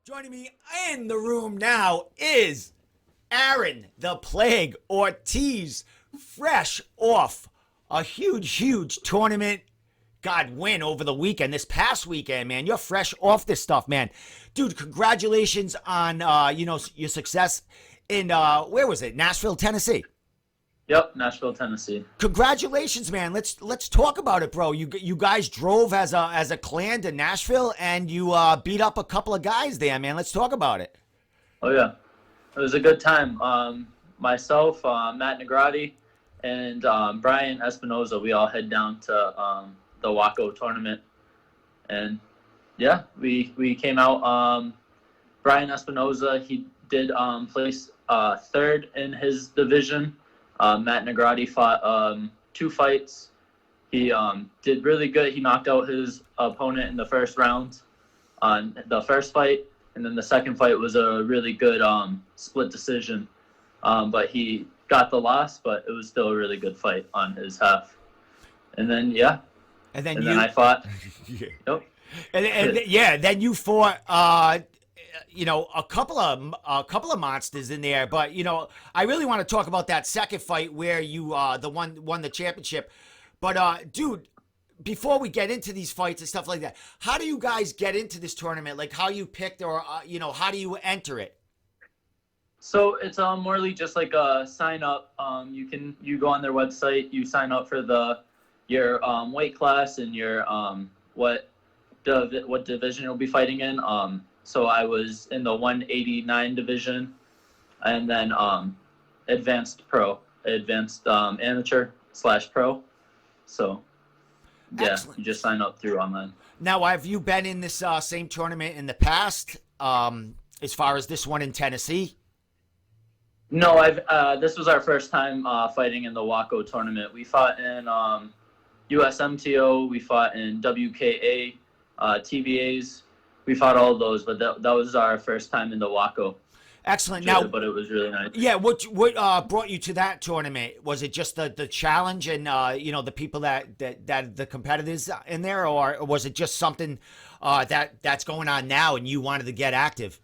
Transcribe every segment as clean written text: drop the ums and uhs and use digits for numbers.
Joining me in the room now is Aaron the Plague Ortiz, fresh off a huge tournament. God, win over the weekend, this past weekend, man. You're fresh off this stuff, man. Dude, congratulations on, your success in, where was it? Nashville, Tennessee. Yep, Nashville, Tennessee. Congratulations, man. Let's talk about it, bro. You guys drove as a clan to Nashville and you beat up a couple of guys there, man. Let's talk about it. Oh yeah, it was a good time. Myself, Matt Negrati, and Brian Espinoza, we all head down to the Waco tournament, and yeah, we came out. Brian Espinoza, he did place third in his division. Matt Negrati fought two fights. He did really good. He knocked out his opponent in the first round on the first fight, and then the second fight was a really good split decision. But he got the loss, but it was still a really good fight on his half. And then then I fought. Yeah. Yep. Then you fought a couple of monsters in there, but I really want to talk about that second fight where you won the championship. But dude, before we get into these fights and stuff like that, how do you guys get into this tournament? Like how you picked, or how do you enter it? So it's morely just like a sign up. You go on their website, you sign up for your weight class and your what division you'll be fighting in. So I was in the 189 division, and then advanced amateur / pro. So yeah, Excellent. you just sign up through online. Now, have you been in this same tournament in the past? As far as this one in Tennessee? No, this was our first time fighting in the Waco tournament. We fought in USMTO, we fought in WKA, TVAs. We fought all of those, but that was our first time in the Waco. Excellent. But it was really nice. Yeah, what brought you to that tournament? Was it just the challenge and the people that the competitors in there, or was it just something that's going on now and you wanted to get active?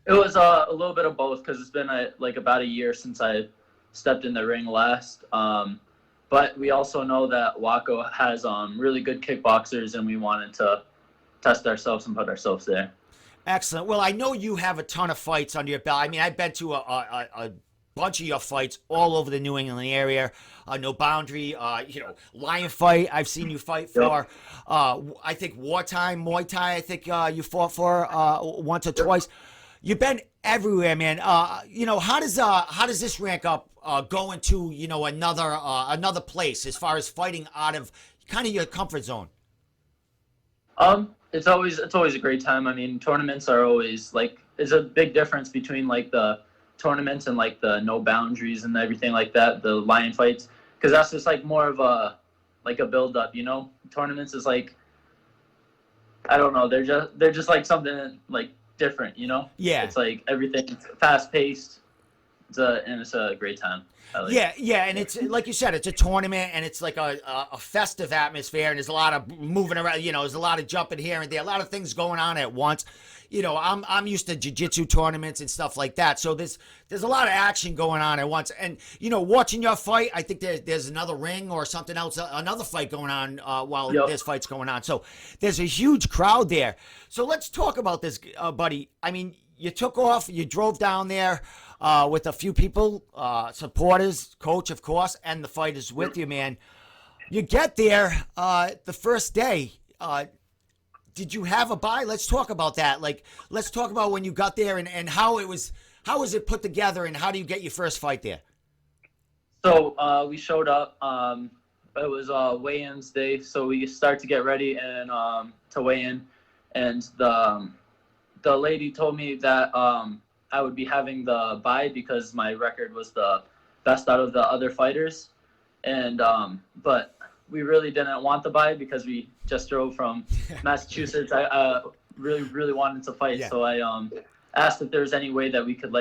It was a little bit of both, because it's been about a year since I stepped in the ring last. But we also know that Waco has really good kickboxers, and we wanted to test ourselves and put ourselves there. Excellent. Well, I know you have a ton of fights under your belt. I mean, I've been to a bunch of your fights all over the New England area. No Boundary, Lion Fight. I've seen you fight for. I think Wartime, Muay Thai. I think you fought for once or twice. You've been everywhere, man. How does this rank up going to another place as far as fighting out of kind of your comfort zone? It's always a great time. I mean, tournaments are always it's a big difference between the tournaments and the no boundaries and everything like that, the lion fights, because that's just more of a build up, Tournaments is I don't know, they're just something different, Yeah. It's everything's fast paced. It's a great time. Yeah, and it's like you said, it's a tournament, and it's like a festive atmosphere, and there's a lot of moving around. There's a lot of jumping here and there, a lot of things going on at once. I'm used to jiu-jitsu tournaments and stuff like that, so there's a lot of action going on at once. And watching your fight, I think there's another ring or something else, another fight going on while this fight's going on. So there's a huge crowd there. So let's talk about this, buddy. I mean, you took off, you drove down there with a few people, supporters, coach, of course, and the fighters with you, man. You get there the first day. Did you have a bye? Let's talk about that. Let's talk about when you got there and how was it put together, and how do you get your first fight there? So we showed up. It was weigh-ins day, so we start to get ready and to weigh in, and the lady told me that I would be having the bye because my record was the best out of the other fighters, and but we really didn't want the bye because we just drove from Massachusetts. I really wanted to fight, so I asked if there was any way that we could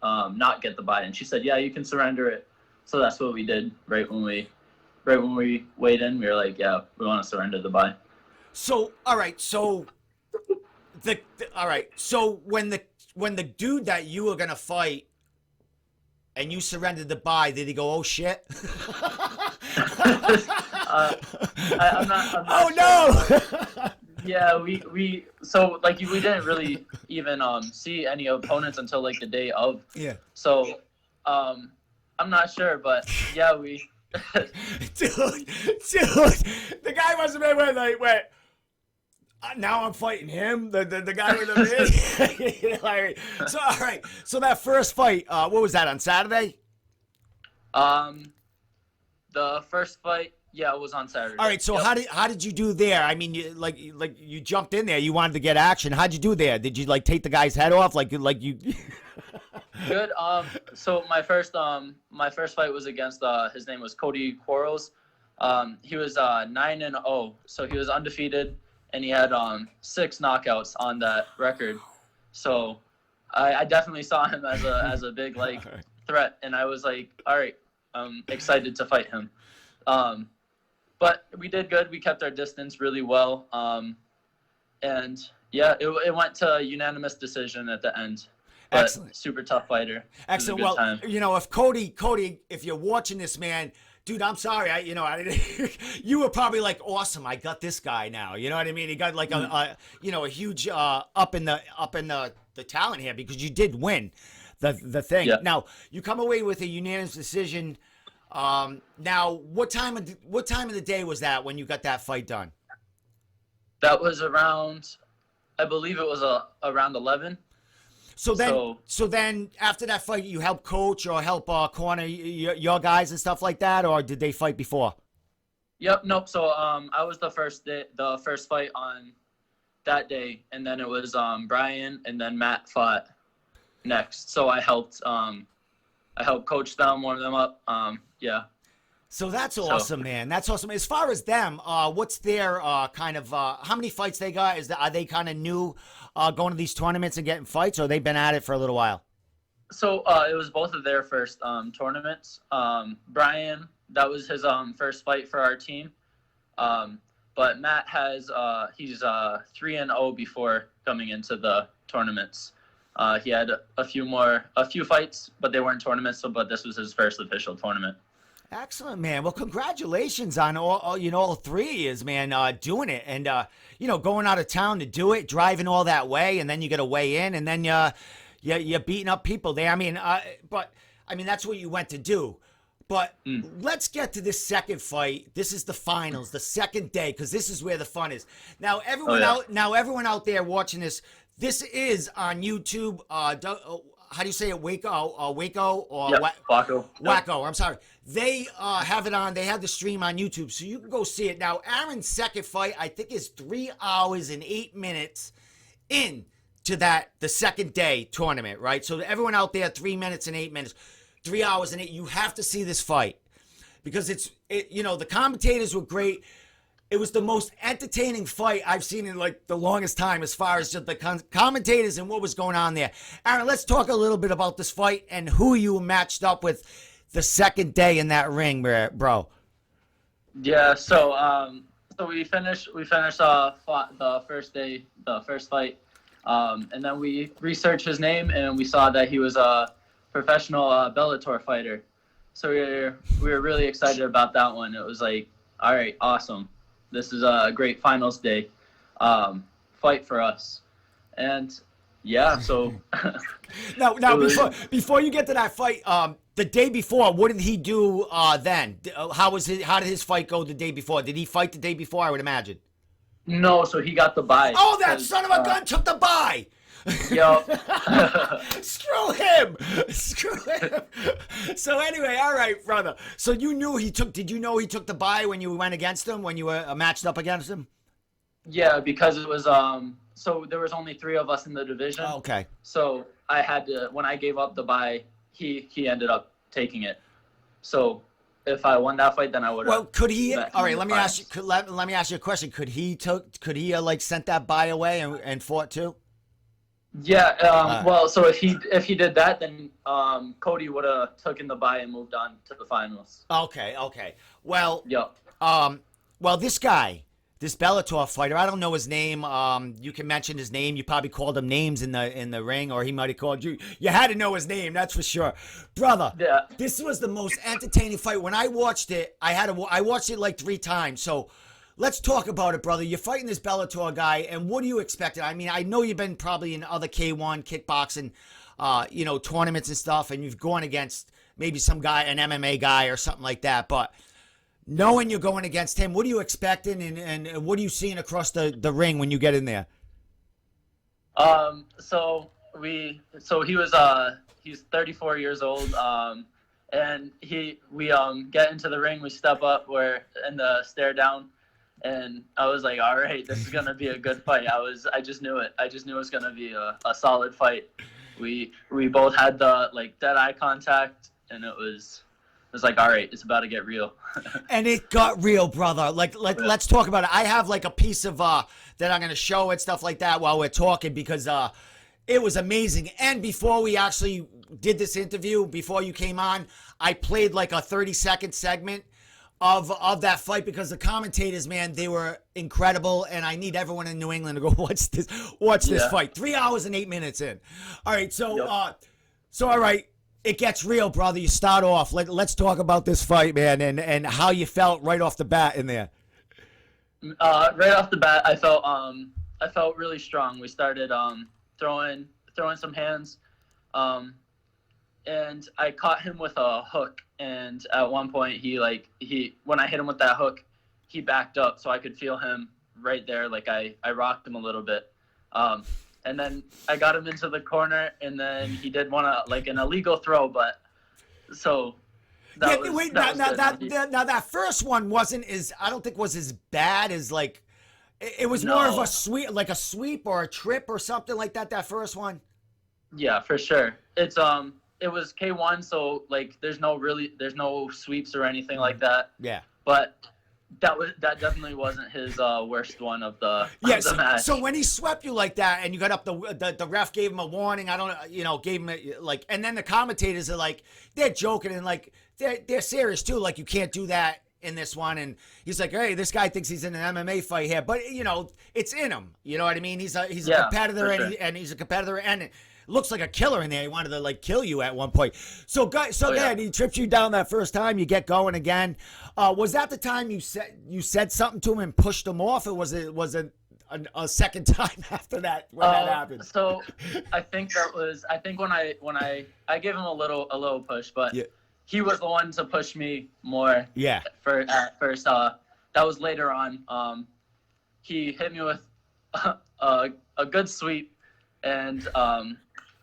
not get the bye, and she said, yeah, you can surrender it. So that's what we did right when we weighed in. We were like, yeah, we want to surrender the bye. So all right, so All right. So when the dude that you were gonna fight and you surrendered the bye, did he go, "Oh shit"? I'm not Oh sure. no! Yeah, so like we didn't really even see any opponents until like the day of. Yeah. So I'm not sure, but yeah, we dude, the guy must have been like, wait. Now I'm fighting him, the guy with the mid. You know, like, so all right, so that first fight, what was that on Saturday? the first fight, yeah, it was on Saturday. All right, so Yep. how did you do there? I mean, like you jumped in there, you wanted to get action. How'd you do there? Did you like take the guy's head off, like you? Good. So my first fight was against his name was Cody Quarles. He was 9-0, so he was undefeated, and he had 6 knockouts on that record. So I definitely saw him as a big like threat, and I was like, all right, I'm excited to fight him. But we did good. We kept our distance really well, and yeah, it went to a unanimous decision at the end. But Excellent. super tough fighter. Excellent. It was a Well, good time. you know, if Cody, if you're watching this, man, dude, I'm sorry. You were probably like, awesome. I got this guy now. You know what I mean? He got like a huge up in the talent here because you did win the thing. Yeah. Now you come away with a unanimous decision. Now what time of the day was that when you got that fight done? That was around, I believe it was around 11. So then after that fight, you help coach or help corner your guys and stuff like that, or did they fight before? Yep, nope. So I was the first fight on that day, and then it was Brian, and then Matt fought next. So I helped coach them, warm them up. Yeah. So that's awesome, man. That's awesome. As far as them, what's their kind of how many fights they got? Are they kind of new going to these tournaments and getting fights, or they've been at it for a little while? So it was both of their first tournaments. Brian, that was his first fight for our team. But Matt he's 3-0 before coming into the tournaments. He had a few fights, but they weren't tournaments. But this was his first official tournament. Excellent, man. Well, congratulations on all 3 years, man, doing it and going out of town to do it, driving all that way, and then you got to weigh in, and then you're beating up people there. I mean, that's what you went to do. But let's get to this second fight. This is the finals, the second day, because this is where the fun is. Now, everyone out there watching this, this is on YouTube. How do you say it? Waco or Waco. Wacko. I'm sorry. They have it on. They have the stream on YouTube, so you can go see it. Now, Aaron's second fight, I think, is 3 hours and 8 minutes into the second day tournament, right? So everyone out there, 3 minutes and 8 minutes, 3 hours and 8. You have to see this fight because the commentators were great. It was the most entertaining fight I've seen in like the longest time as far as just the commentators and what was going on there. Aaron, let's talk a little bit about this fight and who you matched up with the second day in that ring, bro. Yeah, so we finished the first day, the first fight, and then we researched his name and we saw that he was a professional Bellator fighter. So we were really excited about that one. It was like, all right, awesome. This is a great finals day fight for us. And yeah, so now before you get to that fight, the day before, what did he do then? How did his fight go the day before? Did he fight the day before, I would imagine? No, so he got the bye. Oh, that son of a gun took the bye. Yo. Screw him. So anyway, all right, brother. So did you know he took the bye when you went against him, when you were matched up against him? Yeah, because it was so there was only 3 of us in the division. Oh, okay. So I had to, when I gave up the bye, he ended up taking it. So if I won that fight, then I would have. Well, could he? All right, let me ask you a question. Could he like sent that bye away and fought too? Yeah. Well, so if he did that, then Cody would have taken the bye and moved on to the finals. Okay. Well. Yep. Well, this guy this Bellator fighter. I don't know his name. You can mention his name. You probably called him names in the ring, or he might have called you. You had to know his name, that's for sure, brother. Yeah. This was the most entertaining fight. When I watched it, I watched it like 3 times. So let's talk about it, brother. You're fighting this Bellator guy, and what do you expect? I mean, I know you've been probably in other K1 kickboxing, tournaments and stuff, and you've gone against maybe some guy, an MMA guy or something like that, but knowing you're going against him, what are you expecting, and what are you seeing across the ring when you get in there? So he was he's 34 years old. And we get into the ring, we step up, we're in the stare down, and I was like, all right, this is gonna be a good fight. I just knew it. I just knew it was gonna be a solid fight. We both had the dead eye contact, and it was like, all right, it's about to get real. And it got real, brother. Let's talk about it. I have a piece of that I'm gonna show and stuff like that while we're talking, because it was amazing. And before we actually did this interview, before you came on, I played a 30-second segment of that fight, because the commentators, man, they were incredible, and I need everyone in New England to go watch this fight. 3 hours and 8 minutes in. All right, so all right, it gets real, brother. You start off. Let's talk about this fight, man, and how you felt right off the bat in there. Right off the bat, I felt really strong. We started throwing some hands, and I caught him with a hook. And at one point, he when I hit him with that hook, he backed up, so I could feel him right there. I rocked him a little bit, and then I got him into the corner, and then he did an illegal throw, but so. Now that first one I don't think was as bad as it was more of a sweep, a sweep or a trip or something like that. That first one. Yeah, for sure. It was K1, so there's no sweeps or anything like that. Yeah. But that definitely wasn't his worst one of the match. So when he swept you like that and you got up, the ref gave him a warning. I don't gave him and then the commentators are they're joking and they're serious too. You can't do that in this one. And he's like, hey, this guy thinks he's in an MMA fight here, but it's in him. You know what I mean? He's a competitor, and he's a competitor, and it looks like a killer in there. He wanted to kill you at one point. So then he trips you down that first time. You get going again. Was that the time you said something to him and pushed him off, or was it a second time after that when that happened? So I think when I gave him a little push, but he was the one to push me more. Yeah. At first, that was later on. He hit me with a good sweep, and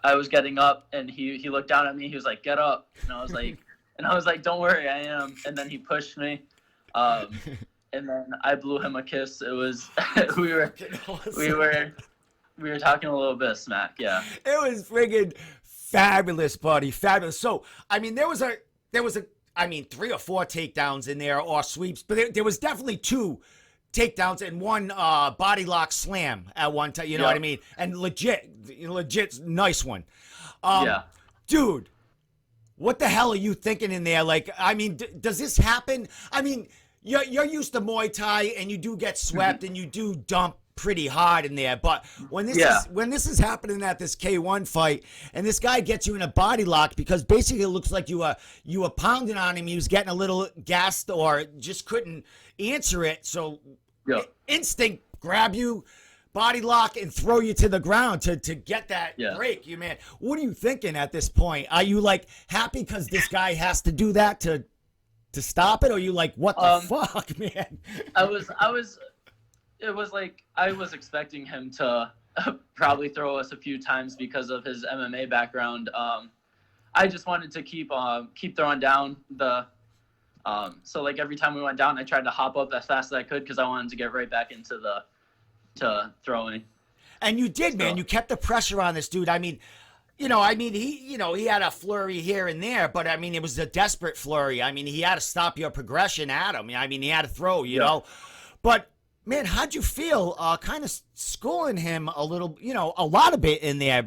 I was getting up, and he looked down at me. He was like, "Get up," and I was like, "Don't worry, I am." And then he pushed me, and then I blew him a kiss. It was we were talking a little bit of smack. Yeah. It was friggin' fabulous, buddy. Fabulous. So I mean, there was 3 or 4 takedowns in there, or sweeps, but there was definitely 2 takedowns and 1 body lock slam at one time. You know what I mean? And legit nice one. Dude, what the hell are you thinking in there? Does this happen? I mean, you're used to Muay Thai, and you do get swept, and you do dump pretty hard in there, but when this is happening at this K1 fight, and this guy gets you in a body lock, because basically it looks like you were pounding on him, he was getting a little gassed or just couldn't answer it, so instinct grab you, body lock, and throw you to the ground to get that break. You, man, what are you thinking at this point? Are you happy because this guy has to do that to stop it, or are you what the fuck, man? It was I was expecting him to probably throw us a few times because of his MMA background. I just wanted to keep throwing down the. So every time we went down, I tried to hop up as fast as I could, because I wanted to get right back into to throwing. And you did, man. You kept the pressure on this dude. I mean, he had a flurry here and there, but I mean, it was a desperate flurry. I mean, he had to stop your progression at him. I mean, he had to throw, you know, but. Man, how'd you feel kind of schooling him a little, a lot of it in there,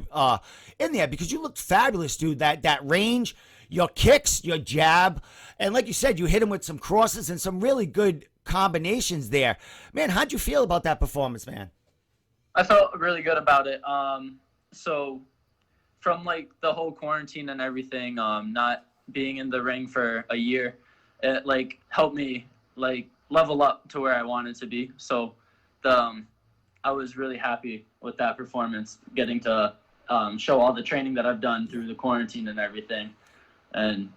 because you looked fabulous, dude. That range, your kicks, your jab, and like you said, you hit him with some crosses and some really good combinations there. Man, how'd you feel about that performance, man? I felt really good about it. So from like the whole quarantine and everything, not being in the ring for a year, it like helped me like level up to where I wanted to be. So I was really happy with that performance, getting to show all the training that I've done through the quarantine and everything. And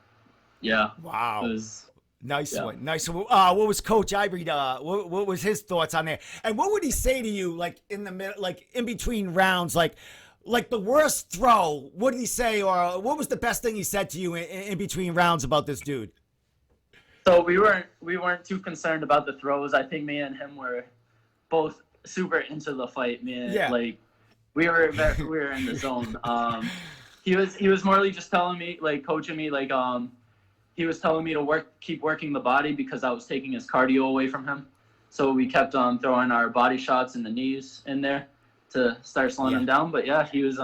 yeah, Wow. it was. Nice Yeah. one. Nice one. What was Coach Ivory, what was his thoughts on there? And what would he say to you, like, in the middle, like, in between rounds, like the worst throw? What did he say, or what was the best thing he said to you in between rounds about this dude? So we weren't too concerned about the throws. I think me and him were both super into the fight, man. Yeah. Like we were in the zone. He was morely just telling me, like, coaching me, like, he was telling me to keep working the body because I was taking his cardio away from him. So we kept throwing our body shots in the knees in there to start slowing him down. But yeah, he was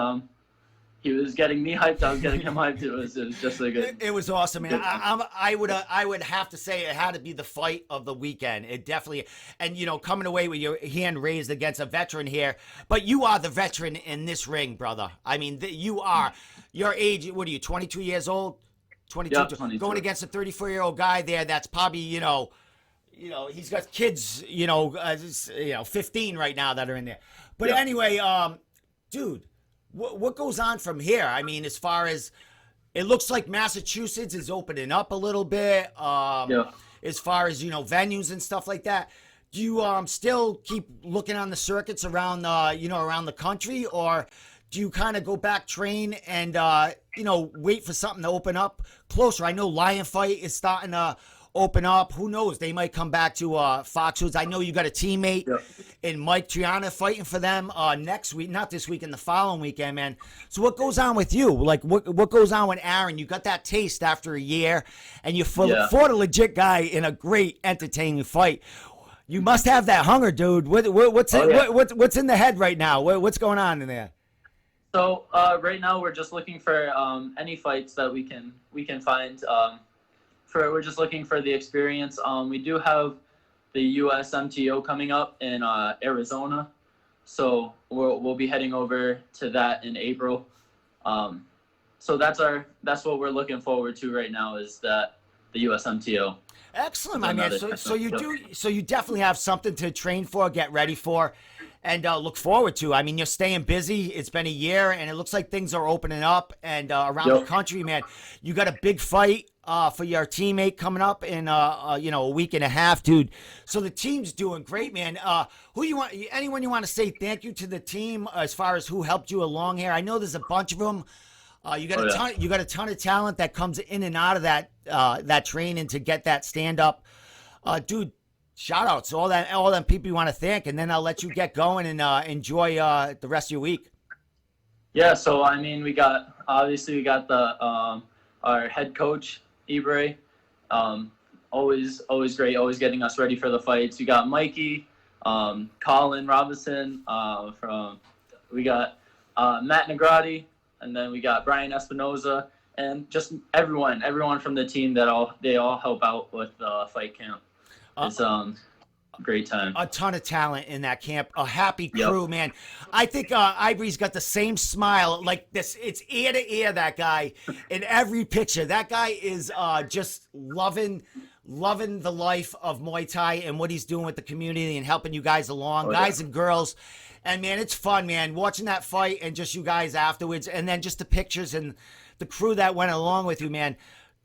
getting me hyped. I was getting him hyped. It was just like It was awesome, man. I would have to say it had to be the fight of the weekend. It definitely, and you know, coming away with your hand raised against a veteran here, but you are the veteran in this ring, brother. I mean, you are. Your age, what are you? 22 years old. 22, Yep, 22. Going against a 34-year-old guy there that's probably, you know, he's got kids, 15 right now that are in there. But anyway, dude, what goes on from here? I mean, as far as it looks like Massachusetts is opening up a little bit, as far as, venues and stuff like that. Do you still keep looking on the circuits around, around the country, or do you kind of go back, train, and, wait for something to open up closer? I know Lion Fight is starting to open up. Who knows? They might come back to Foxwoods. I know you got a teammate in Mike Triana fighting for them next week, not this week, and the following weekend, man. So what goes on with you? Like, what goes on with Aaron? You got that taste after a year, and you fought a legit guy in a great, entertaining fight. You must have that hunger, dude. What's in the head right now? What's going on in there? So right now we're just looking for any fights that we can find. We're just looking for the experience. We do have the U.S. MTO coming up in Arizona, so we'll be heading over to that in April. So that's what we're looking forward to right now, is that the U.S. MTO. Excellent, my man. So you definitely have something to train for, get ready for, and look forward to. I mean, you're staying busy. It's been a year, and it looks like things are opening up and around the country, man. You got a big fight for your teammate coming up in a week and a half, dude. So the team's doing great, man. Anyone you want to say thank you to the team as far as who helped you along here? I know there's a bunch of them. You got a ton of talent that comes in and out of that training to get that stand up, dude. Shout outs to all them people you want to thank, and then I'll let you get going and enjoy the rest of your week. Yeah, so I mean, we got the our head coach Ibre, always great, always getting us ready for the fights. We got Mikey, Colin Robinson, we got Matt Negrati, and then we got Brian Espinoza, and just everyone from the team they all help out with fight camp. It's a great time. A ton of talent in that camp. A happy crew, man. I think Ivory's got the same smile. Like this, it's ear to ear, that guy, in every picture. That guy is just loving the life of Muay Thai and what he's doing with the community and helping you guys along, guys and girls. And, man, it's fun, man, watching that fight and just you guys afterwards, and then just the pictures and the crew that went along with you, man.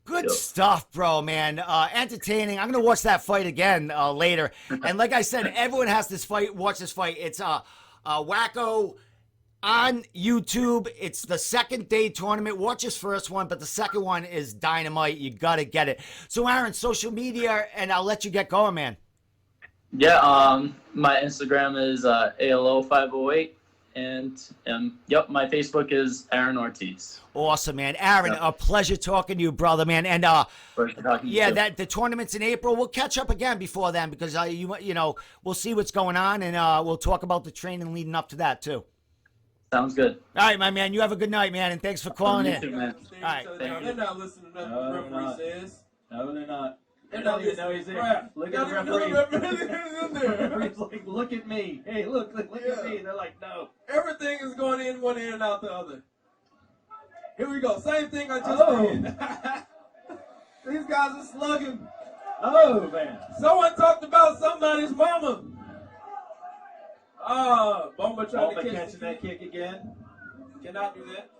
Good stuff, bro, man. Entertaining. I'm going to watch that fight again later. And like I said, everyone has this fight. Watch this fight. It's Wacko on YouTube. It's the second day tournament. Watch his first one, but the second one is dynamite. You got to get it. So, Aaron, social media, and I'll let you get going, man. Yeah, my Instagram is ALO508. And my Facebook is Aaron Ortiz. Awesome, man. Aaron, a pleasure talking to you, brother, man. And the tournament's in April. We'll catch up again before then because we'll see what's going on, and we'll talk about the training leading up to that too. Sounds good. All right, my man. You have a good night, man, and thanks for calling in. You too, man. All right. They're not listening to nothing the referee says. No, they're not. And don't even this know he's there. crap. Look Don't at the even know referee. the referee is in The there. referee's like, look at me. Hey, look at me. They're like, no. Everything is going in one ear and out the other. Here we go. Same thing I just Oh. did. These guys are slugging. Oh, man. Someone talked about somebody's mama. Bomba trying Bomba to catch catching that kick again. Cannot do that.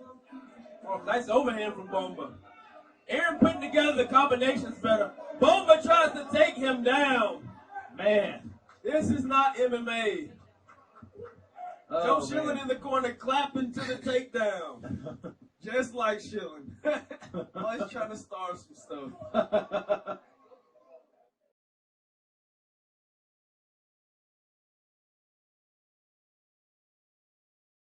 Oh, nice overhand from Bomba. Aaron putting together the combinations better. Bomba tries to take him down. Man. This is not MMA. Oh, Joe Schilling in the corner clapping to the takedown. Just like Schilling. Always trying to start some stuff.